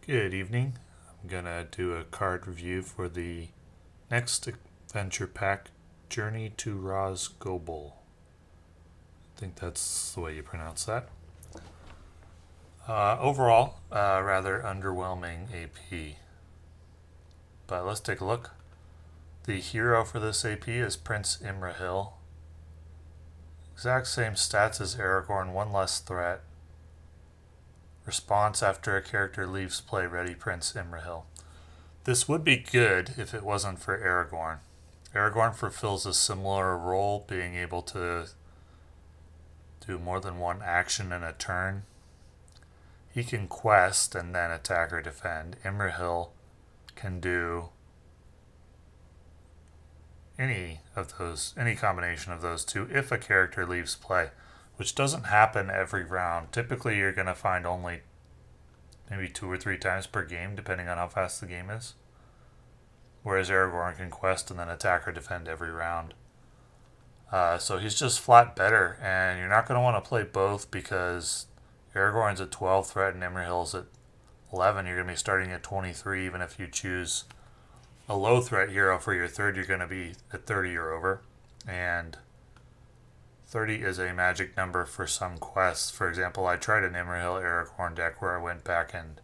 Good evening. I'm gonna do a card review for the next adventure pack, Journey to Rhosgobel. I think that's the way you pronounce that. Overall, rather underwhelming AP. But let's take a look. The hero for this AP is Prince Imrahil. Exact same stats as Aragorn, one less threat. Response after a character leaves play, ready Prince Imrahil. This would be good if it wasn't for Aragorn. Aragorn fulfills a similar role, being able to do more than one action in a turn. He can quest and then attack or defend. Imrahil can do any combination of those two if a character leaves play, which doesn't happen every round. Typically, you're going to find only maybe 2 or 3 times per game, depending on how fast the game is. Whereas Aragorn can quest and then attack or defend every round. So he's just flat better, and you're not going to want to play both because Aragorn's at 12 threat and Imrahil's at 11. You're going to be starting at 23, even if you choose a low threat hero for your third, you're going to be at 30 or over. And 30 is a magic number for some quests. For example, I tried an Imrahil Aragorn deck where I went back and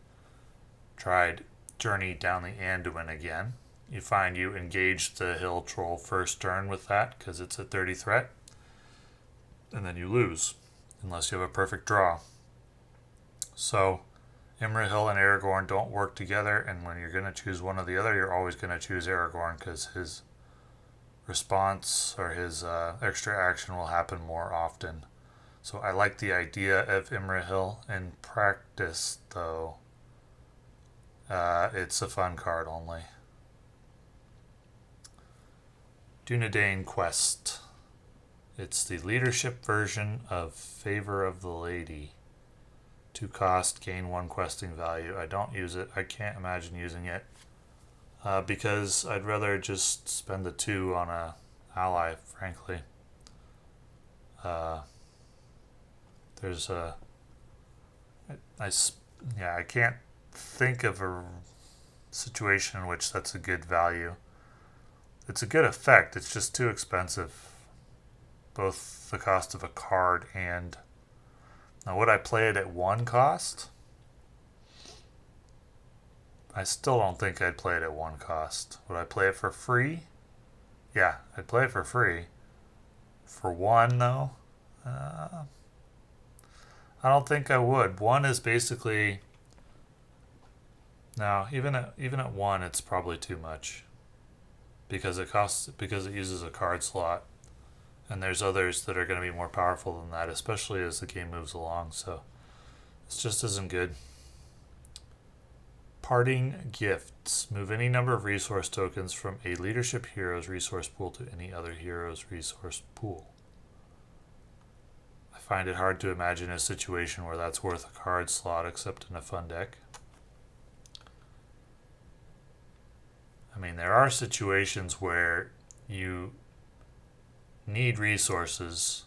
tried Journey down the Anduin again. You find you engage the hill troll first turn with that because it's at 30 threat. And then you lose unless you have a perfect draw. So Imrahil and Aragorn don't work together, and when you're going to choose one or the other, you're always going to choose Aragorn because his response or his extra action will happen more often. So I like the idea of Imrahil. In practice, though, it's a fun card only. Dunedain Quest. It's the leadership version of Favor of the Lady. 2 cost, gain 1 questing value. I don't use it. I can't imagine using it because I'd rather just spend the 2 on a ally, frankly. There's a... I can't think of a situation in which that's a good value. It's a good effect. It's just too expensive. Both the cost of a card and... Now, would I play it at 1 cost? I still don't think I'd play it at 1 cost. Would I play it for free? Yeah, I'd play it for free. For 1, though? I don't think I would. 1 is basically... No, even at 1, it's probably too much. Because it uses a card slot. And there's others that are going to be more powerful than that, especially as the game moves along. So this just isn't good. Parting Gifts. Move any number of resource tokens from a leadership hero's resource pool to any other hero's resource pool. I find it hard to imagine a situation where that's worth a card slot except in a fun deck. I mean, there are situations where you need resources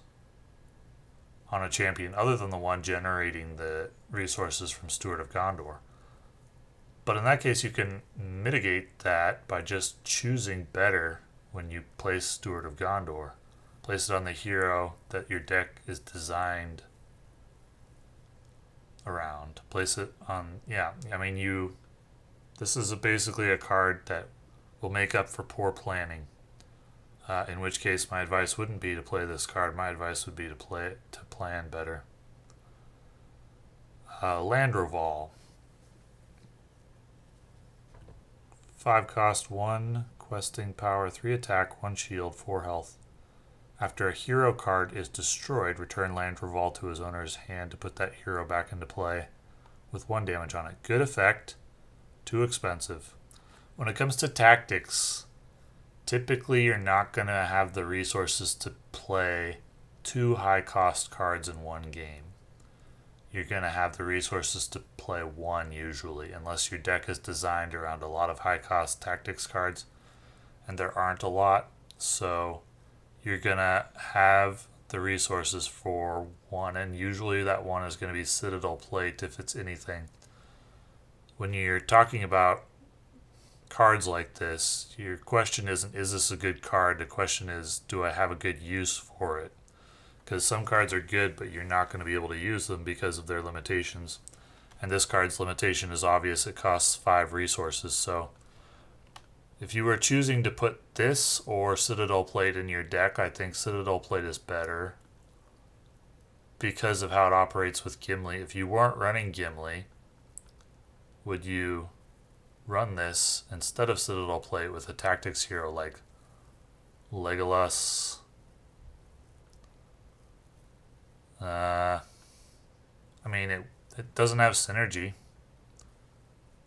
on a champion other than the one generating the resources from Steward of Gondor. But in that case, you can mitigate that by just choosing better when you place Steward of Gondor. Place it on the hero that your deck is designed around. Place it on... This is basically a card that will make up for poor planning. In which case, my advice wouldn't be to play this card. My advice would be to plan better. Landroval. 5 cost, 1 questing power, 3 attack, 1 shield, 4 health. After a hero card is destroyed, return Landroval to his owner's hand to put that hero back into play with 1 damage on it. Good effect. Too expensive. When it comes to tactics... Typically, you're not going to have the resources to play 2 high-cost cards in one game. You're going to have the resources to play 1 usually, unless your deck is designed around a lot of high-cost tactics cards, and there aren't a lot. So you're going to have the resources for 1, and usually that 1 is going to be Citadel Plate if it's anything. when you're talking about cards like this, your question isn't, is this a good card? The question is, do I have a good use for it? Because some cards are good, but you're not going to be able to use them because of their limitations. And this card's limitation is obvious. It costs 5 resources. So if you were choosing to put this or Citadel Plate in your deck, I think Citadel Plate is better because of how it operates with Gimli. If you weren't running Gimli, would you run this instead of Citadel Plate with a tactics hero like Legolas? I mean, it doesn't have synergy.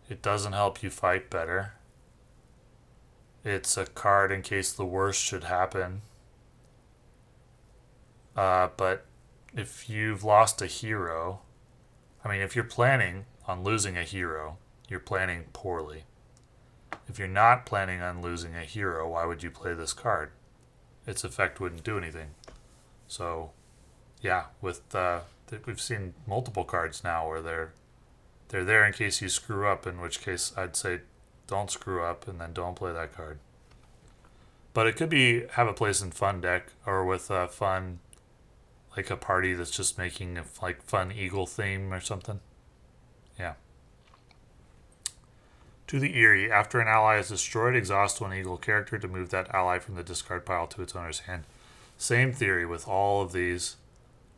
It doesn't help you fight better. It's a card in case the worst should happen. But if you've lost a hero, I mean, if you're planning on losing a hero, you're planning poorly. If you're not planning on losing a hero, why would you play this card? Its effect wouldn't do anything. So, yeah, with we've seen multiple cards now where they're there in case you screw up, in which case I'd say don't screw up and then don't play that card. But it could be have a place in fun deck or with a fun, like a party that's just making a like fun eagle theme or something. Yeah. To the Eerie. After an ally is destroyed, exhaust one eagle character to move that ally from the discard pile to its owner's hand. Same theory with all of these.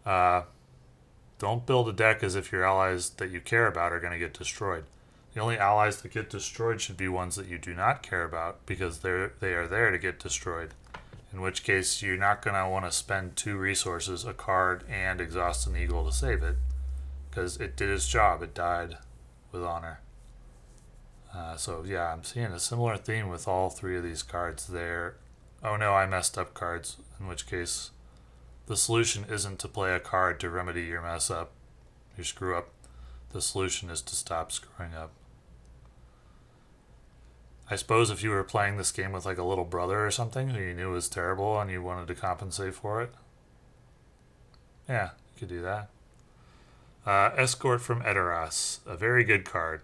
Don't build a deck as if your allies that you care about are going to get destroyed. The only allies that get destroyed should be ones that you do not care about because they are there to get destroyed. In which case, you're not going to want to spend 2 resources, a card, and exhaust an eagle to save it. Because it did its job. It died with honor. So, yeah, I'm seeing a similar theme with all 3 of these cards there. Oh no, I messed up cards. In which case, the solution isn't to play a card to remedy your mess up, your screw up. The solution is to stop screwing up. I suppose if you were playing this game with like a little brother or something who you knew was terrible and you wanted to compensate for it, yeah, you could do that. Escort from Edoras, a very good card.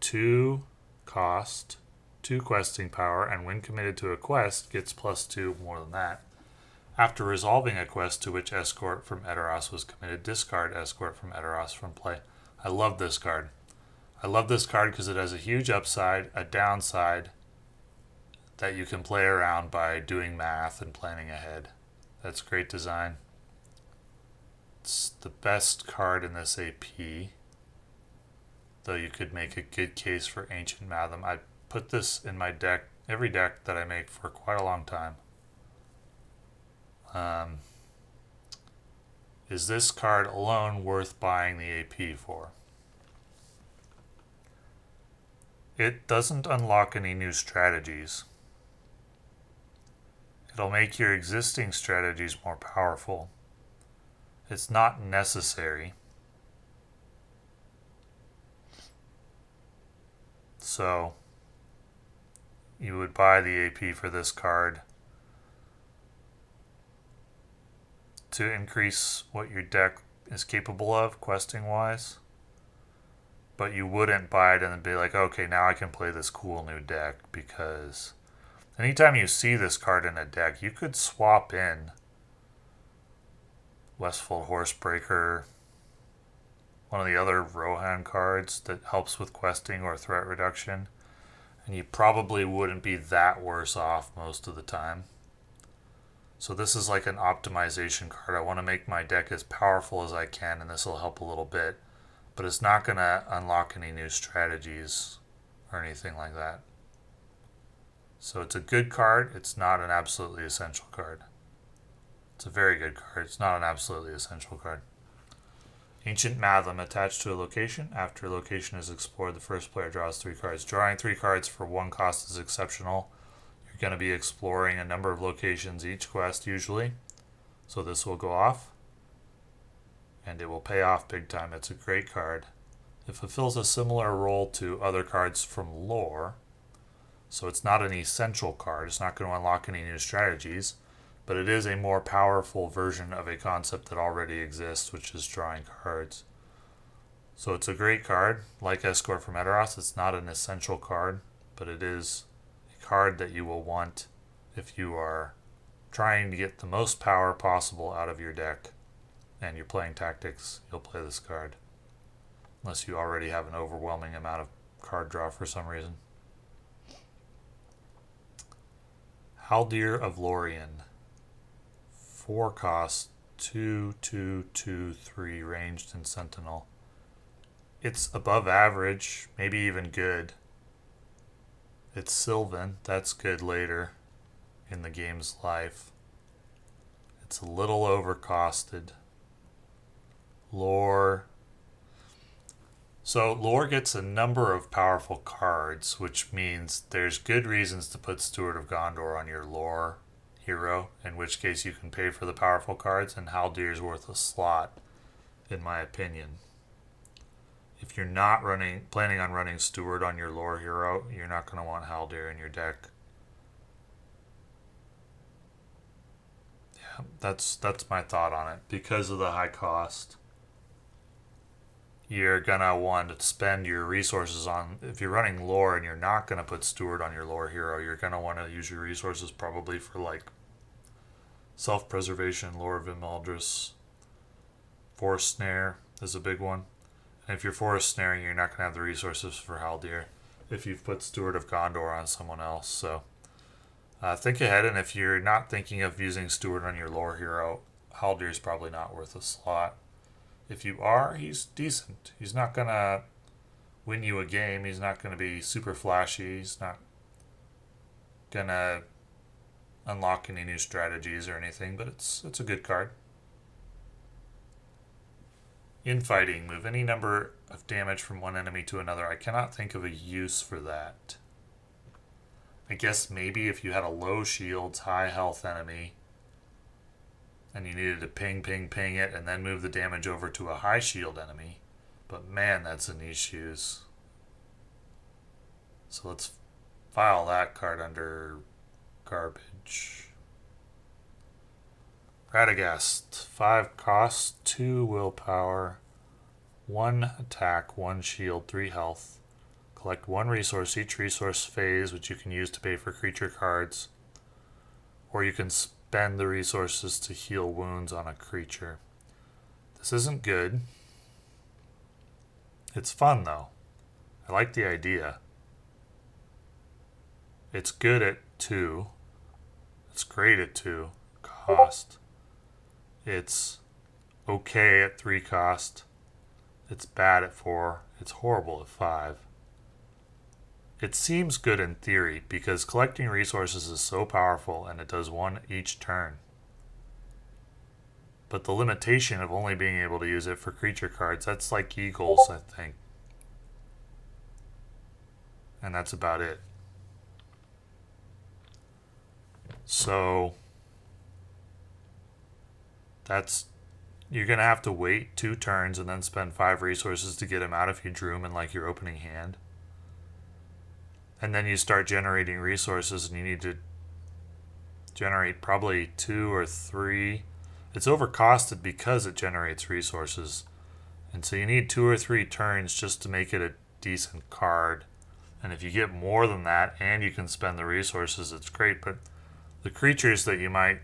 2 cost, 2 questing power, and when committed to a quest, gets +2 more than that. After resolving a quest to which Escort from Edoras was committed, discard Escort from Edoras from play. I love this card. I love this card because it has a huge upside, a downside that you can play around by doing math and planning ahead. That's great design. It's the best card in this AP, though you could make a good case for Ancient Matham. I put this in my deck, every deck that I make for quite a long time. Is this card alone worth buying the AP for? It doesn't unlock any new strategies. It'll make your existing strategies more powerful. It's not necessary. So, you would buy the AP for this card to increase what your deck is capable of, questing wise. But you wouldn't buy it and then be like, okay, now I can play this cool new deck, because anytime you see this card in a deck, you could swap in Westfold Horsebreaker, one of the other Rohan cards that helps with questing or threat reduction, and you probably wouldn't be that worse off most of the time. So this is like an optimization card. I want to make my deck as powerful as I can, and this will help a little bit. But it's not going to unlock any new strategies or anything like that. So it's a good card. It's not an absolutely essential card. It's a very good card. It's not an absolutely essential card. Ancient Matham, attached to a location. After a location is explored, the first player draws 3 cards. Drawing 3 cards for 1 cost is exceptional. You're going to be exploring a number of locations each quest usually. So this will go off. And it will pay off big time. It's a great card. It fulfills a similar role to other cards from lore. So it's not an essential card. It's not going to unlock any new strategies. But it is a more powerful version of a concept that already exists, which is drawing cards. So it's a great card. Like Escort from Edoras, it's not an essential card, but it is a card that you will want if you are trying to get the most power possible out of your deck and you're playing tactics. You'll play this card. Unless you already have an overwhelming amount of card draw for some reason. Haldir of Lorien. 4 cost, 2/2/2/3 ranged and sentinel. It's above average, maybe even good. It's Sylvan, that's good later in the game's life. It's a little overcosted. Lore. So lore gets a number of powerful cards, which means there's good reasons to put Steward of Gondor on your lore hero, in which case you can pay for the powerful cards, and Haldir's worth a slot, in my opinion. If you're not planning on running Steward on your lore hero, you're not going to want Haldir in your deck. Yeah, that's my thought on it. Because of the high cost, you're going to want to spend your resources on, if you're running lore and you're not going to put Steward on your lore hero, you're going to want to use your resources probably for like self-preservation. Lore of Imaldris. Forest Snare is a big one. And if you're forest snaring, you're not going to have the resources for Haldir if you've put Steward of Gondor on someone else. So think ahead, and if you're not thinking of using Steward on your lore hero, Haldir's probably not worth a slot. If you are, he's decent. He's not going to win you a game. He's not going to be super flashy. He's not going to unlock any new strategies or anything, but it's a good card. Infighting, move any number of damage from one enemy to another. I cannot think of a use for that. I guess maybe if you had a low shields, high health enemy, and you needed to ping it, and then move the damage over to a high shield enemy. But man, that's a niche use. So let's file that card under garbage. Radagast, 5 cost, 2 willpower, 1 attack, 1 shield, 3 health. Collect 1 resource each resource phase, which you can use to pay for creature cards. Or you can spend the resources to heal wounds on a creature. This isn't good. It's fun though. I like the idea. It's good at 2. It's great at 2 cost. It's okay at 3 cost. It's bad at 4. It's horrible at 5. It seems good in theory because collecting resources is so powerful and it does 1 each turn. But the limitation of only being able to use it for creature cards, that's like Eagles, I think. And that's about it. So you're going to have to wait 2 turns and then spend 5 resources to get him out if you drew him in like your opening hand. And then you start generating resources and you need to generate probably 2 or 3. It's overcosted because it generates resources. And so you need 2 or 3 turns just to make it a decent card. And if you get more than that and you can spend the resources, it's great. But the creatures that you might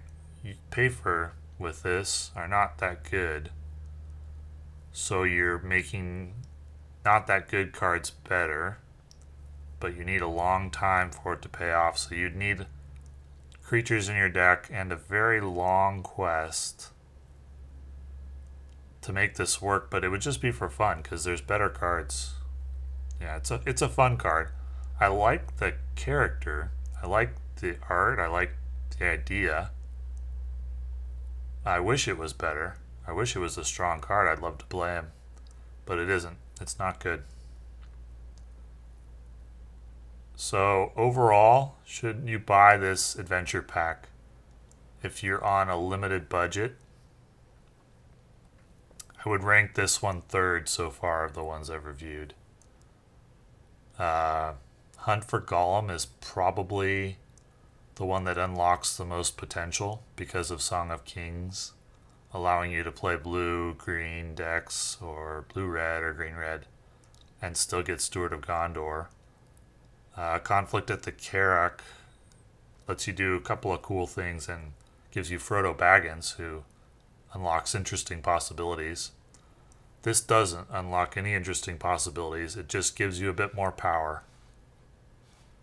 pay for with this are not that good. So you're making not that good cards better, but you need a long time for it to pay off. So you'd need creatures in your deck and a very long quest to make this work, but it would just be for fun because there's better cards. Yeah, it's a fun card. I like the character. I like the art. I like the idea. I wish it was better. I wish it was a strong card. I'd love to play him, but it isn't. It's not good. So overall, should you buy this adventure pack if you're on a limited budget? I would rank this one third so far of the ones I've reviewed. Hunt for Gollum is probably the one that unlocks the most potential because of Song of Kings allowing you to play blue-green decks or blue-red or green-red and still get Steward of Gondor. Conflict at the Carrack lets you do a couple of cool things and gives you Frodo Baggins, who unlocks interesting possibilities. This doesn't unlock any interesting possibilities. It just gives you a bit more power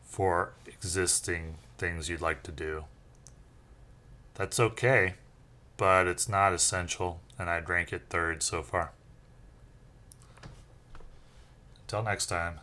for existing things you'd like to do. That's okay, but it's not essential, and I'd rank it third so far. Until next time.